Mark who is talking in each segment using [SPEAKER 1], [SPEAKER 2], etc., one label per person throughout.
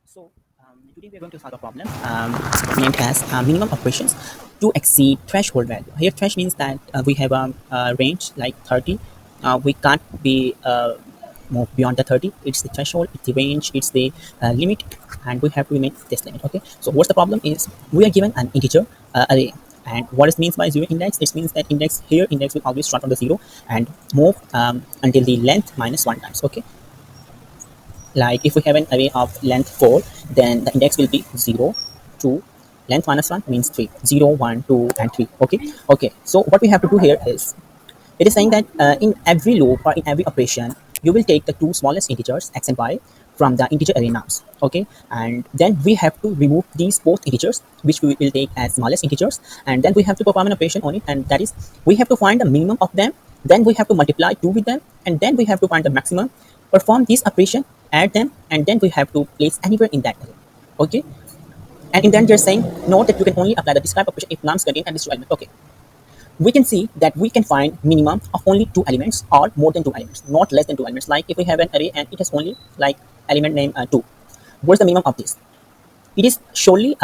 [SPEAKER 1] Today we are going to solve a problem named as minimum operations to exceed threshold value. Here, thresh means that we have a range like 30. We can't be move beyond the 30. It's the threshold, it's the range, it's the limit, and we have to limit this limit. Okay. So what's the problem is we are given an integer array. And what it means by zero index, it means that index will always start from the zero and move until the length minus one times. Okay, like if we have an array of length 4, then the index will be 0, 2, length minus 1 means 3, 0, 1, 2, and 3. Okay, so what we have to do here is it is saying that in every loop or in every operation you will take the two smallest integers x and y from the integer array nums. Okay, and then we have to remove these both integers which we will take as smallest integers, and then we have to perform an operation on it, and that is we have to find the minimum of them, then we have to multiply 2 with them, and then we have to find the maximum, perform this operation, add them, and then we have to place anywhere in that array. Okay, and in then they're saying note that you can only apply the describe operation if nums contain at least two elements. Okay, we can see that we can find minimum of only two elements or more than two elements, not less than two elements. Like if we have an array and it has only like element name 2, what's the minimum of this? It is surely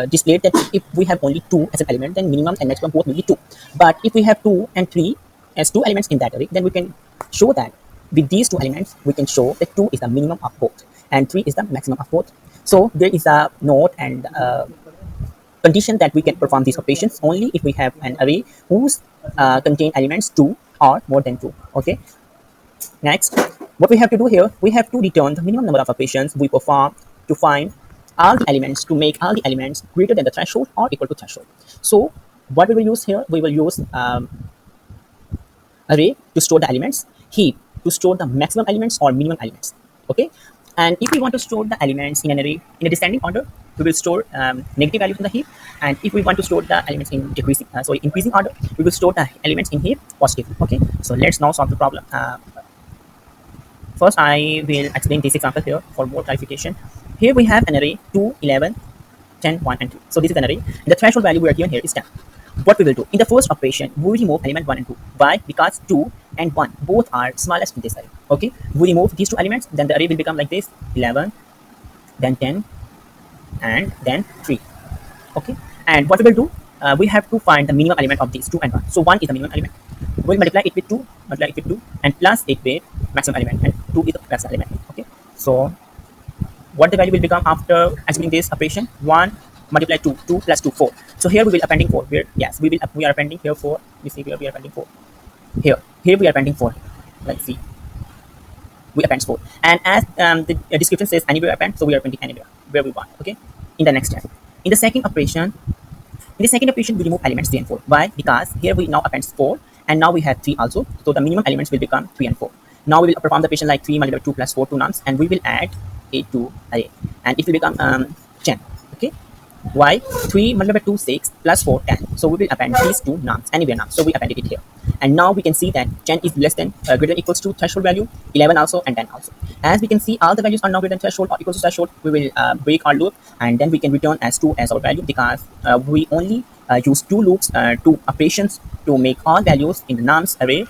[SPEAKER 1] displayed that if we have only 2 as an element, then minimum and maximum both will be 2. But if we have 2 and 3 as two elements in that array, then we can show that with these two elements, we can show that 2 is the minimum of both and 3 is the maximum of both. So there is a note and condition that we can perform these operations only if we have an array whose contain elements 2 or more than 2. Okay. Next, what we have to do here, we have to return the minimum number of operations we perform to find all the elements, to make all the elements greater than the threshold or equal to threshold. So what we will use here, we will use array to store the elements, heap to store the maximum elements or minimum elements. Okay, and if we want to store the elements in an array in a descending order, we will store negative value from the heap, and if we want to store the elements in increasing order, we will store the elements in heap positively. Okay, so let's now solve the problem. First, I will explain this example here for more clarification. Here we have an array 2, 11, 10, 1, and 2. So this is an array. The threshold value we are given here is 10. What we will do in the first operation, we will remove element 1 and 2. Why? Because 2 and 1 both are smallest in this array. Okay, we remove these two elements, then the array will become like this: 11, then 10, and then 3. Okay, and what we will do, we have to find the minimum element of these 2 and 1. So 1 is the minimum element. We'll multiply it with 2, and plus it with maximum element, and 2 is the maximum element. Okay, so what the value will become after executing this operation: 1 multiply 2, 2 plus 2, 4. So here we will appending 4. We are appending here 4. You see here we are appending 4. Here we are appending 4. Let's see. We append 4. And as the description says anywhere append, so we are appending anywhere where we want. Okay. In the next step, in the second operation, we remove elements 3 and 4. Why? Because here we now append 4, and now we have 3 also. So the minimum elements will become 3 and 4. Now we will perform the operation like 3 multiplied 2 plus 4, 2 nums, and we will add 8 to array, and it will become 10. Okay. Why? 3 multiplied by 2, 6 plus 4, 10. So we will append these two nums, anywhere nums. So we appended it here. And now we can see that 10 is less than, greater than equals to threshold value, 11 also, and 10 also. As we can see, all the values are now greater than threshold or equals to threshold. We will break our loop, and then we can return as 2 as our value, because we only use two loops, two operations to make all values in the nums array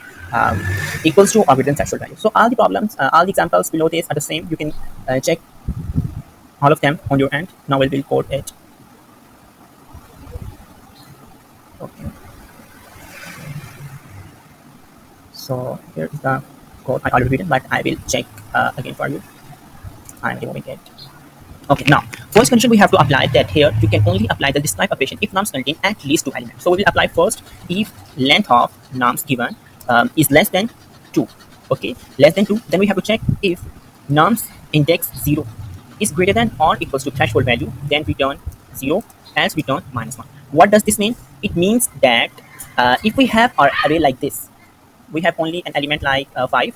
[SPEAKER 1] equals to or greater than threshold value. So all the problems, all the examples below this are the same. You can check all of them on your end. Now we will code it. Okay. So here is the code I already written, but I will check again for you. I'm removing it. Okay, now first condition we have to apply that here we can only apply the describe operation if nums contain at least 2 elements. So we will apply first if length of nums given is less than 2. Okay, less than 2. Then we have to check if nums index 0 is greater than or equals to threshold value. Then return 0, else return -1. What does this mean? It means that if we have our array like this, we have only an element like 5,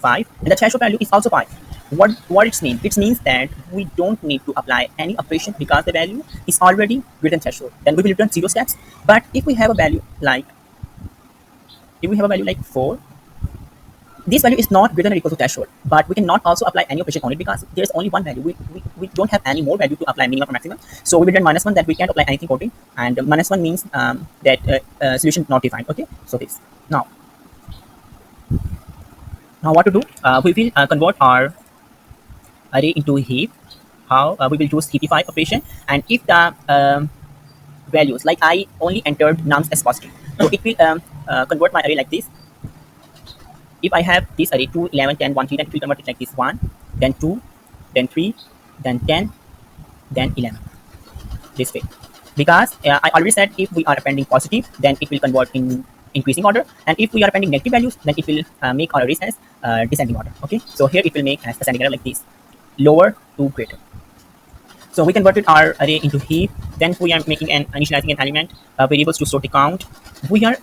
[SPEAKER 1] and the threshold value is also 5. What it means? It means that we don't need to apply any operation because the value is already greater than threshold. Then we will return 0 steps. But if we have a value like 4, this value is not greater than or equal to threshold, but we cannot also apply any operation on it because there is only one value. We don't have any more value to apply minimum or maximum. So we will return -1, that we can't apply anything for it, and -1 means that solution not defined. Okay, so this. Now what to do? We will convert our array into heap. How we will use heapify operation, and if the values like I only entered nums as positive, so it will convert my array like this. If I have this array 2, 11, 10, 1, 3, then it will convert it like this: 1, then 2, then 3, then 10, then 11. This way, because I already said if we are appending positive, then it will convert in increasing order, and if we are appending negative values, then it will make our arrays as descending order. Okay, so here it will make as ascending order like this, lower to greater. So we converted our array into heap. Then we are making an initializing an element variables to store the count. We are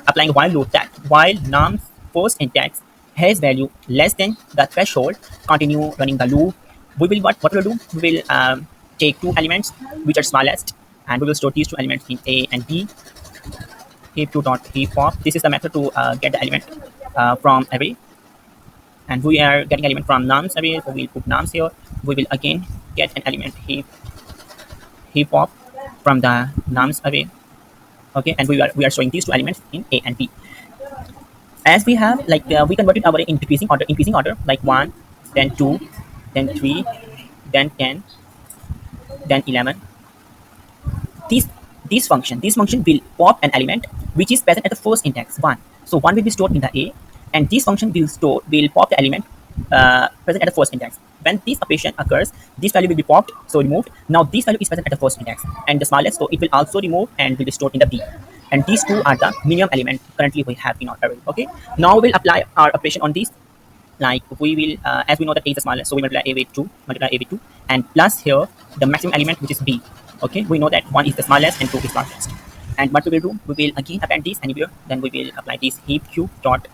[SPEAKER 1] applying a while loop that while nums first index has value less than the threshold, continue running the loop. We will what we'll do? We will take two elements which are smallest, and we will store these two elements in A and B. Heap2 dot heap pop. This is the method to get the element from array, and we are getting element from nums array, so we'll put nums here. We will again get an element heap pop from the nums array. Okay, and we are showing these two elements in A and B. As we have like we converted our array in increasing order, like 1, then 2, then 3, then 10, then 11. This function will pop an element which is present at the first index 1. So 1 will be stored in the A, and this function will pop the element present at the first index. When this operation occurs, this value will be popped, so removed. Now this value is present at the first index and the smallest, so it will also remove and will be stored in the B. And these two are the minimum element currently we have in our array. Okay. Now we will apply our operation on these. Like we will, as we know that A is the smallest, so we multiply A with 2, and plus here the maximum element which is B. Okay, we know that 1 is the smallest and 2 is largest. And what we will do, we will again append this anywhere. Then we will apply this heap q dot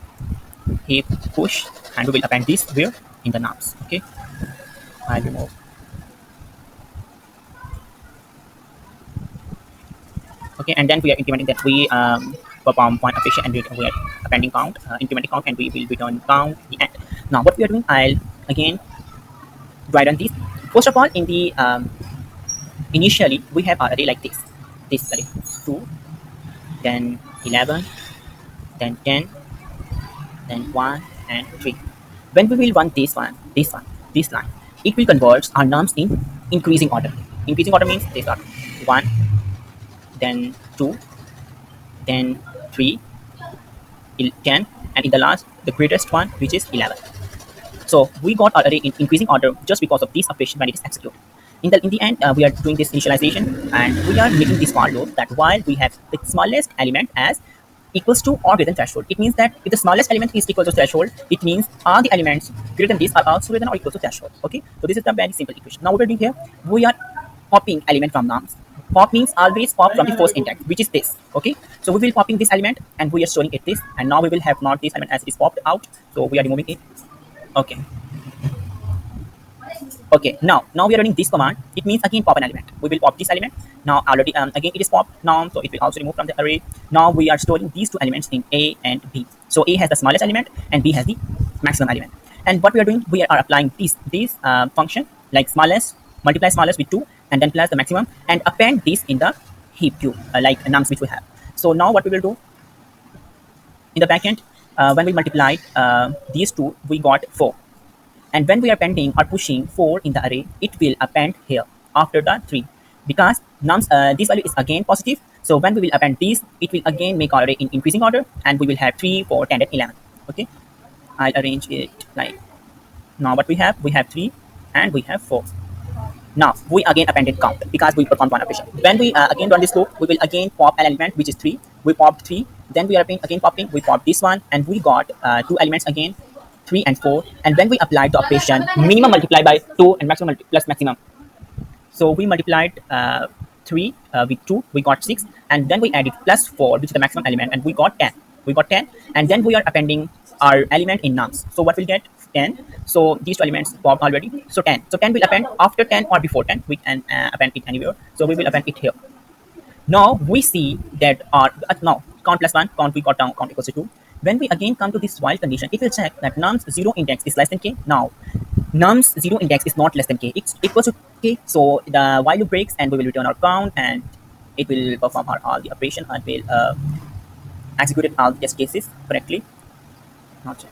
[SPEAKER 1] heap push, and we will append this where in the nums. Okay, I'll remove. Okay, and then we are implementing that we perform point operation, and we are appending count, incrementing count, and we will return count the end. Now what we are doing, I'll again write on this. First of all, in the initially we have our array like this array 2, then 11, then 10, then 1 and 3. When we will run this line, it will convert our nums in increasing order. Increasing order means they start 1, then 2, then 3, 10, and in the last, the greatest one, which is 11. So we got our array in increasing order just because of this operation when it is executed. In the end, we are doing this initialization, and we are making this for loop that while we have the smallest element as equals to or greater than threshold. It means that if the smallest element is equal to threshold, it means all the elements greater than this are also greater than or equal to threshold. Okay, so this is the very simple equation. Now what we're doing here, we are popping element from nums. Pop means always pop from the first index, which is this. Okay, so we will popping this element, and we are storing it this, and now we will have not this element as it is popped out, so we are removing it. Okay. Okay, now we are running this command. It means again pop an element. We will pop this element. Now already again it is popped now, so it will also remove from the array. Now we are storing these two elements in A and B. So A has the smallest element and B has the maximum element. And what we are doing, we are applying this function like smallest multiply smallest with 2 and then plus the maximum and append this in the heap queue like nums which we have. So now what we will do in the backend, when we multiplied these two, we got 4. And when we are appending or pushing 4 in the array, it will append here after the 3. Because nums, this value is again positive. So when we will append these, it will again make our array in increasing order. And we will have 3, 4, 10, and 11. Okay. I'll arrange it like, now what we have 3 and we have 4. Now we again appended count because we performed one operation. When we again run this loop, we will again pop an element which is 3. We popped 3. Then we are again popping. We popped this one and we got 2 elements again. 3 and 4, and when we applied the operation minimum multiplied by 2 and maximum plus maximum, so we multiplied 3 with 2, we got 6, and then we added plus 4, which is the maximum element, and we got 10. And then we are appending our element in nums. So what we'll get 10. So these two elements popped already. So 10. So 10 will append after 10 or before 10. We can append it anywhere. So we will append it here. Now we see that our now count plus 1, count we got down, count equals to 2. When we again come to this while condition, it will check that nums 0 index is less than k. Now, nums 0 index is not less than k. It's equal to k. So the while loop breaks and we will return our count and it will perform all the operation and will execute all the test cases correctly. Not check.